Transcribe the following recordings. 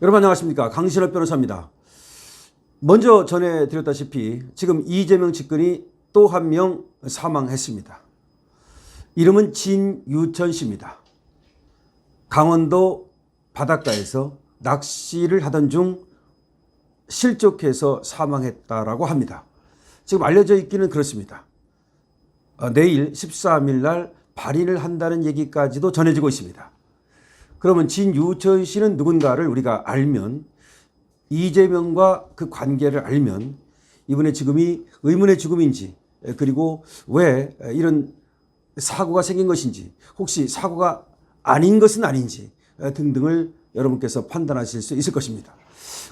여러분 안녕하십니까, 강신업 변호사입니다. 먼저 전해드렸다시피 지금 이재명 측근이 또 한 명 사망했습니다. 이름은 진유천 씨입니다. 강원도 바닷가에서 낚시를 하던 중 실족해서 사망했다라고 합니다. 지금 알려져 있기는 그렇습니다. 내일 13일 날 발인을 한다는 얘기까지도 전해지고 있습니다. 그러면 진유천 씨는 누군가를 우리가 알면, 이재명과 그 관계를 알면 이분의 죽음이 의문의 죽음인지, 그리고 왜 이런 사고가 생긴 것인지, 혹시 사고가 아닌 것은 아닌지 등등을 여러분께서 판단하실 수 있을 것입니다.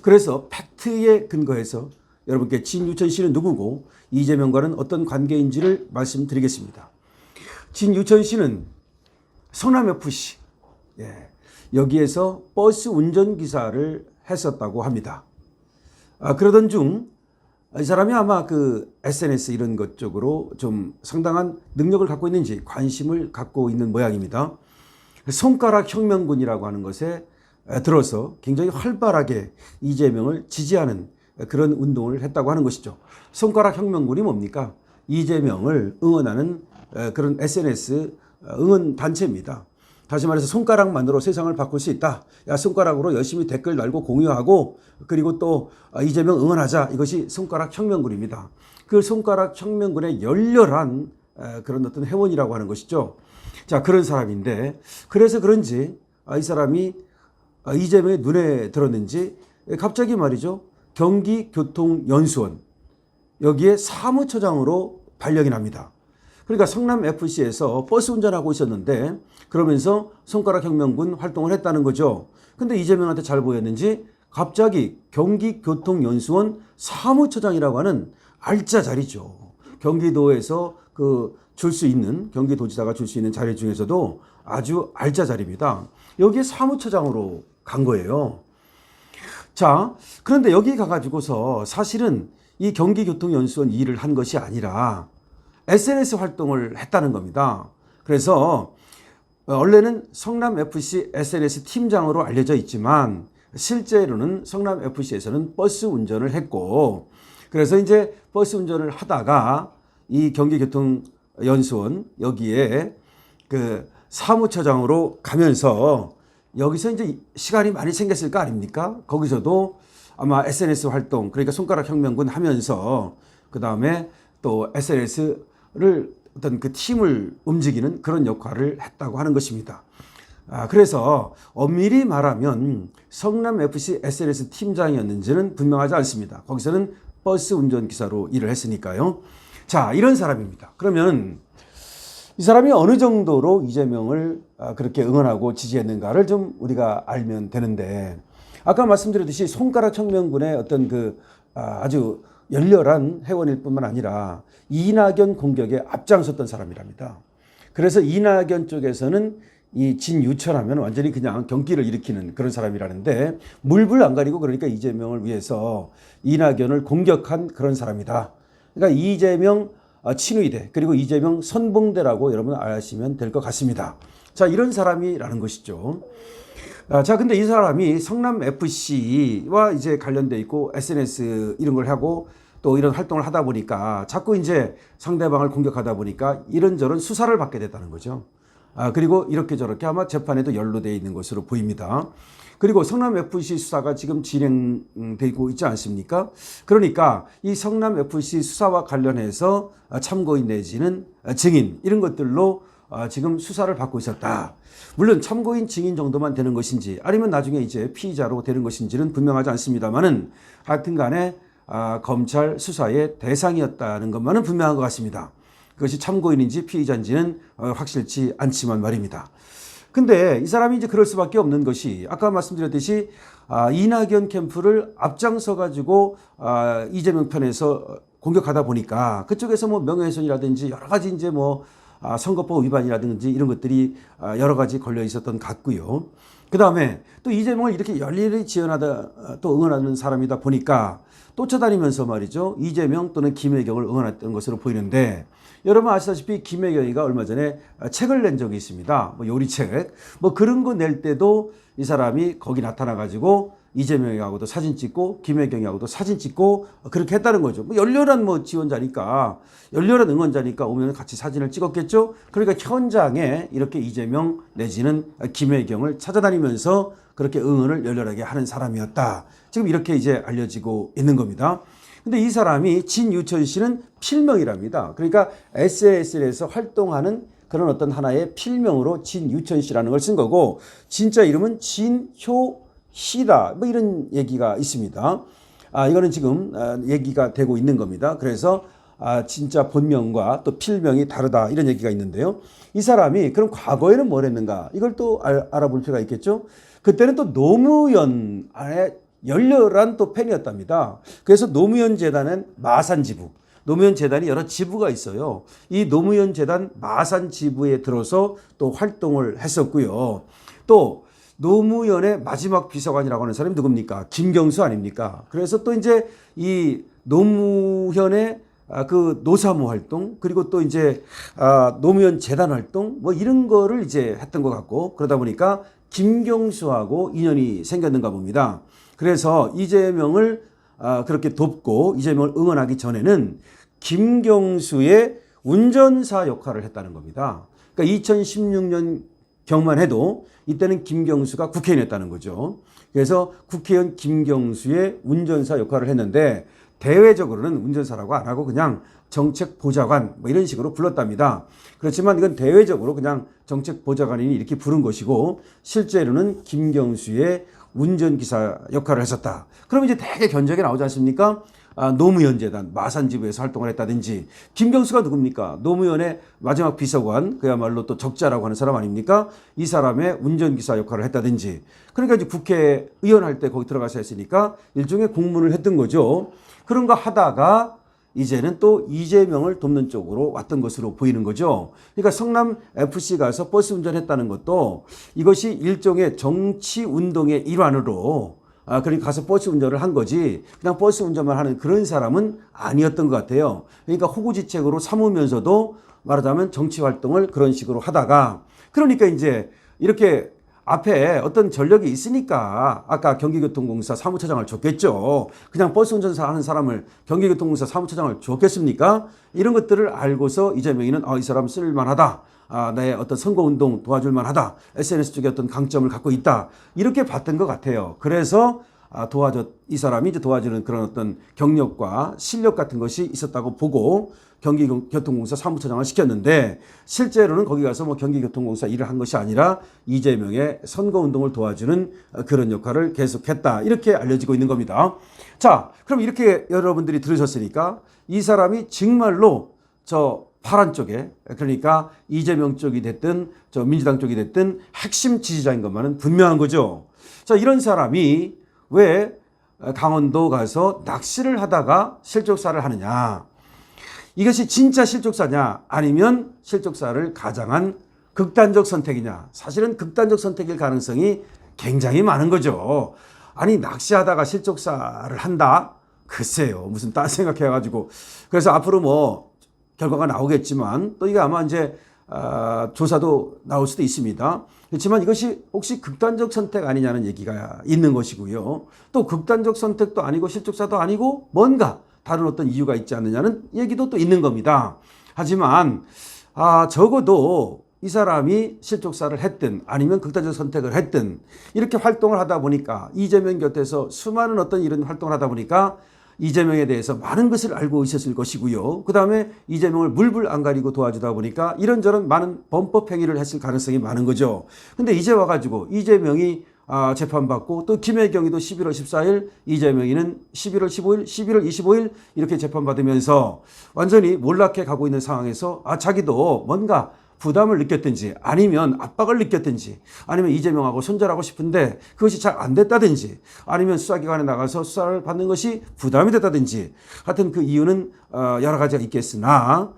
그래서 팩트에 근거해서 여러분께 진유천 씨는 누구고 이재명과는 어떤 관계인지를 말씀드리겠습니다. 진유천 씨는 성남FC, 여기에서 버스 운전기사를 했었다고 합니다. 그러던 중 이 사람이 아마 그 SNS 이런 것 쪽으로 좀 상당한 능력을 갖고 있는지 관심을 갖고 있는 모양입니다. 손가락 혁명군이라고 하는 것에 들어서 굉장히 활발하게 이재명을 지지하는 그런 운동을 했다고 하는 것이죠. 손가락 혁명군이 뭡니까? 이재명을 응원하는 그런 SNS 응원 단체입니다. 다시 말해서 손가락만으로 세상을 바꿀 수 있다. 야, 손가락으로 열심히 댓글 달고 공유하고, 그리고 또 이재명 응원하자. 이것이 손가락 혁명군입니다. 그 손가락 혁명군의 열렬한 그런 어떤 회원이라고 하는 것이죠. 자, 그런 사람인데, 그래서 그런지 이 사람이 이재명의 눈에 들었는지 갑자기 말이죠, 경기교통연수원 여기에 사무처장으로 발령이 납니다. 그러니까 성남FC에서 버스 운전하고 있었는데 그러면서 손가락 혁명군 활동을 했다는 거죠. 근데 이재명한테 잘 보였는지 갑자기 경기교통연수원 사무처장이라고 하는 알짜 자리죠. 경기도에서 줄 수 있는, 경기도지사가 줄 수 있는 자리 중에서도 아주 알짜 자리입니다. 여기에 사무처장으로 간 거예요. 자, 그런데 여기 가가지고서 사실은 이 경기교통연수원 일을 한 것이 아니라 SNS 활동을 했다는 겁니다. 그래서 원래는 성남FC SNS 팀장으로 알려져 있지만 실제로는 성남FC에서는 버스 운전을 했고, 그래서 이제 버스 운전을 하다가 이 경기교통연수원 여기에 그 사무처장으로 가면서 여기서 이제 시간이 많이 생겼을 거 아닙니까? 거기서도 아마 SNS 활동, 그러니까 손가락 혁명군 하면서 그 다음에 또 SNS를 어떤 그 팀을 움직이는 그런 역할을 했다고 하는 것입니다. 그래서 엄밀히 말하면 성남FC SNS 팀장이었는지는 분명하지 않습니다. 거기서는 버스 운전기사로 일을 했으니까요. 자, 이런 사람입니다. 그러면 이 사람이 어느 정도로 이재명을 그렇게 응원하고 지지했는가를 좀 우리가 알면 되는데, 아까 말씀드렸듯이 손가락 혁명군의 어떤 그 아주 열렬한 회원일 뿐만 아니라 이낙연 공격에 앞장섰던 사람이랍니다. 그래서 이낙연 쪽에서는 이 진유천 하면 완전히 그냥 경기를 일으키는 그런 사람이라는데, 물불 안 가리고 그러니까 이재명을 위해서 이낙연을 공격한 그런 사람이다. 그러니까 이재명 친위대, 그리고 이재명 선봉대라고 여러분 아시면 될 것 같습니다. 자, 이런 사람이라는 것이죠. 자, 근데 이 사람이 성남FC와 이제 관련돼 있고 SNS 이런 걸 하고 또 이런 활동을 하다 보니까 자꾸 이제 상대방을 공격하다 보니까 이런저런 수사를 받게 됐다는 거죠. 그리고 이렇게 저렇게 아마 재판에도 연루되어 있는 것으로 보입니다. 그리고 성남FC 수사가 지금 진행되고 있지 않습니까? 그러니까 이 성남FC 수사와 관련해서 참고인 내지는 증인 이런 것들로 지금 수사를 받고 있었다. 물론 참고인 증인 정도만 되는 것인지 아니면 나중에 이제 피의자로 되는 것인지는 분명하지 않습니다만은 하여튼 간에 검찰 수사의 대상이었다는 것만은 분명한 것 같습니다. 그것이 참고인인지 피의자인지는 확실치 않지만 말입니다. 근데 이 사람이 이제 그럴 수밖에 없는 것이 아까 말씀드렸듯이 이낙연 캠프를 앞장서 가지고 이재명 편에서 공격하다 보니까 그쪽에서 뭐 명예훼손이라든지 여러 가지 이제 뭐 선거법 위반이라든지 이런 것들이 여러 가지 걸려 있었던 것 같고요. 그 다음에 또 이재명을 이렇게 열렬히 지원하다 또 응원하는 사람이다 보니까 쫓아다니면서 말이죠, 이재명 또는 김혜경을 응원했던 것으로 보이는데, 여러분 아시다시피 김혜경이가 얼마 전에 책을 낸 적이 있습니다. 뭐 요리책, 뭐 그런 거 낼 때도 이 사람이 거기 나타나가지고 이재명하고도 사진 찍고 김혜경하고도 사진 찍고 그렇게 했다는 거죠. 뭐 열렬한 뭐 지원자니까 열렬한 응원자니까 오면 같이 사진을 찍었겠죠. 그러니까 현장에 이렇게 이재명 내지는 김혜경을 찾아다니면서 그렇게 응원을 열렬하게 하는 사람이었다. 지금 이렇게 이제 알려지고 있는 겁니다. 근데 이 사람이 진유천 씨는 필명이랍니다. 그러니까 SNS에서 활동하는 그런 어떤 하나의 필명으로 진유천 씨라는 걸 쓴 거고 진짜 이름은 진효희다. 뭐 이런 얘기가 있습니다. 이거는 지금 얘기가 되고 있는 겁니다. 그래서 진짜 본명과 또 필명이 다르다 이런 얘기가 있는데요. 이 사람이 그럼 과거에는 뭘 했는가? 이걸 또 알아볼 필요가 있겠죠. 그때는 또 노무현 안에 열렬한 또 팬이었답니다. 그래서 노무현 재단은 마산 지부, 노무현 재단이 여러 지부가 있어요. 이 노무현 재단 마산 지부에 들어서 또 활동을 했었고요. 또 노무현의 마지막 비서관이라고 하는 사람이 누굽니까? 김경수 아닙니까? 그래서 또 이제 이 노무현의 그 노사모 활동 그리고 또 이제 노무현 재단 활동 뭐 이런 거를 이제 했던 것 같고 그러다 보니까 김경수하고 인연이 생겼는가 봅니다. 그래서 이재명을 그렇게 돕고 이재명을 응원하기 전에는 김경수의 운전사 역할을 했다는 겁니다. 그러니까 2016년 경만 해도 이때는 김경수가 국회의원이었다는 거죠. 그래서 국회의원 김경수의 운전사 역할을 했는데 대외적으로는 운전사라고 안 하고 그냥 정책보좌관 뭐 이런 식으로 불렀답니다. 그렇지만 이건 대외적으로 그냥 정책보좌관이니 이렇게 부른 것이고 실제로는 김경수의 운전기사 역할을 했었다. 그럼 이제 되게 견적이 나오지 않습니까? 노무현 재단 마산지부에서 활동을 했다든지 김경수가 누굽니까? 노무현의 마지막 비서관 그야말로 또 적자라고 하는 사람 아닙니까? 이 사람의 운전기사 역할을 했다든지 그러니까 이제 국회의원 할 때 거기 들어가서 했으니까 일종의 공문을 했던 거죠. 그런 거 하다가 이제는 또 이재명을 돕는 쪽으로 왔던 것으로 보이는 거죠. 그러니까 성남 FC 가서 버스 운전했다는 것도 이것이 일종의 정치 운동의 일환으로 그러니까 가서 버스 운전을 한 거지 그냥 버스 운전만 하는 그런 사람은 아니었던 것 같아요. 그러니까 호구지책으로 삼으면서도 말하자면 정치 활동을 그런 식으로 하다가 그러니까 이제 이렇게 앞에 어떤 전력이 있으니까 아까 경기교통공사 사무처장을 줬겠죠. 그냥 버스 운전사 하는 사람을 경기교통공사 사무처장을 줬겠습니까? 이런 것들을 알고서 이재명이는 이 사람 쓸만하다. 내 어떤 선거운동 도와줄 만하다. SNS 쪽에 어떤 강점을 갖고 있다. 이렇게 봤던 것 같아요. 그래서 이 사람이 이제 도와주는 그런 어떤 경력과 실력 같은 것이 있었다고 보고 경기교통공사 사무처장을 시켰는데 실제로는 거기 가서 뭐 경기교통공사 일을 한 것이 아니라 이재명의 선거운동을 도와주는 그런 역할을 계속했다. 이렇게 알려지고 있는 겁니다. 자, 그럼 이렇게 여러분들이 들으셨으니까 이 사람이 정말로 저 파란 쪽에 그러니까 이재명 쪽이 됐든 저 민주당 쪽이 됐든 핵심 지지자인 것만은 분명한 거죠. 자, 이런 사람이 왜 강원도 가서 낚시를 하다가 실족사를 하느냐. 이것이 진짜 실족사냐 아니면 실족사를 가장한 극단적 선택이냐. 사실은 극단적 선택일 가능성이 굉장히 많은 거죠. 아니 낚시하다가 실족사를 한다? 글쎄요. 무슨 딴 생각해가지고. 그래서 앞으로 뭐 결과가 나오겠지만 또 이게 아마 이제 조사도 나올 수도 있습니다. 그렇지만 이것이 혹시 극단적 선택 아니냐는 얘기가 있는 것이고요. 또 극단적 선택도 아니고 실족사도 아니고 뭔가 다른 어떤 이유가 있지 않느냐는 얘기도 또 있는 겁니다. 하지만 적어도 이 사람이 실족사를 했든 아니면 극단적 선택을 했든 이렇게 활동을 하다 보니까 이재명 곁에서 수많은 어떤 이런 활동을 하다 보니까 이재명에 대해서 많은 것을 알고 있었을 것이고요. 그 다음에 이재명을 물불 안 가리고 도와주다 보니까 이런저런 많은 범법 행위를 했을 가능성이 많은 거죠. 근데 이제 와가지고 이재명이 재판받고 또 김혜경이도 11월 14일 이재명이는 11월 15일, 11월 25일 이렇게 재판받으면서 완전히 몰락해 가고 있는 상황에서 자기도 뭔가 부담을 느꼈든지 아니면 압박을 느꼈든지 아니면 이재명하고 손절하고 싶은데 그것이 잘 안 됐다든지 아니면 수사기관에 나가서 수사를 받는 것이 부담이 됐다든지 하여튼 그 이유는 여러 가지가 있겠으나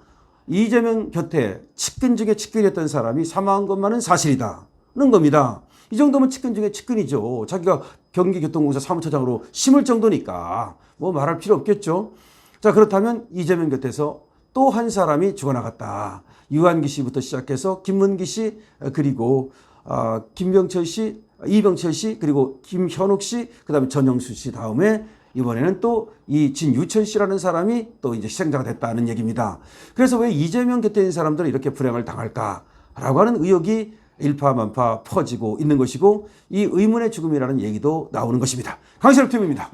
이재명 곁에 측근 중에 측근이었던 사람이 사망한 것만은 사실이다는 겁니다. 이 정도면 측근 중에 측근이죠. 자기가 경기교통공사 사무처장으로 심을 정도니까 뭐 말할 필요 없겠죠. 자, 그렇다면 이재명 곁에서 또 한 사람이 죽어나갔다. 유한기 씨부터 시작해서 김문기 씨 그리고 김병철 씨 이병철 씨 그리고 김현욱 씨 그다음에 전영수 씨 다음에 이번에는 또 이 진유천 씨라는 사람이 또 이제 희생자가 됐다는 얘기입니다. 그래서 왜 이재명 곁에 있는 사람들은 이렇게 불행을 당할까라고 하는 의혹이 일파만파 퍼지고 있는 것이고 이 의문의 죽음이라는 얘기도 나오는 것입니다. 강철 TV입니다.